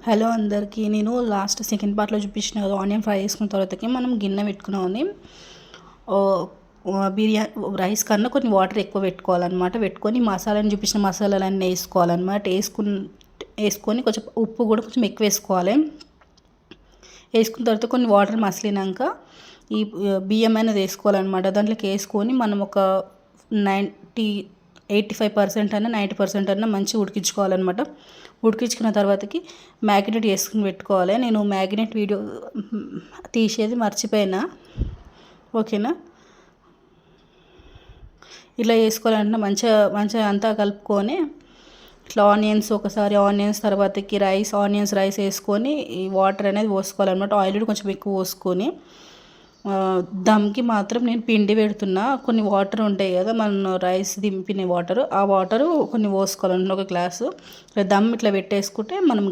Hello అందరికీ. నేను last second పార్ట్లో చూపించిన కదా, ఆనియన్ ఫ్రై చేసుకున్న తర్వాతకి మనం గిన్నె పెట్టుకున్నామని బిర్యానీ రైస్ కన్నా కొన్ని వాటర్ ఎక్కువ పెట్టుకోవాలన్నమాట. పెట్టుకొని మసాలాని చూపించిన మసాలాలన్నీ వేసుకోవాలన్నమాట. వేసుకొని కొంచెం ఉప్పు కూడా కొంచెం ఎక్కువ వేసుకోవాలి. వేసుకున్న తర్వాత కొన్ని వాటర్ మసిలినాక ఈ బియ్యం అనేది వేసుకోవాలన్నమాట. దాంట్లోకి వేసుకొని మనం ఒక 85% అన్నా 90% అన్నా మంచిగా ఉడికించుకోవాలన్నమాట. ఉడికించుకున్న తర్వాతకి మ్యాగ్నేట్ చేసుకుని పెట్టుకోవాలి. నేను మ్యాగ్నేట్ వీడియో తీసేది మర్చిపోయినా, ఓకేనా. ఇలా వేసుకోవాలంటే మంచిగా అంతా కలుపుకొని ఇట్లా ఆనియన్స్ తర్వాతకి రైస్ వేసుకొని ఈ వాటర్ అనేది పోసుకోవాలన్నమాట. ఆయిల్ కూడా కొంచెం ఎక్కువ పోసుకొని దమ్కి మాత్రం నేను పిండి పెడుతున్నా. కొన్ని వాటర్ ఉంటాయి కదా, మనం రైస్ దింపిన వాటర్, ఆ వాటరు కొన్ని పోసుకోవాలన్నమాట. ఒక గ్లాసు దమ్ ఇట్లా పెట్టేసుకుంటే మనం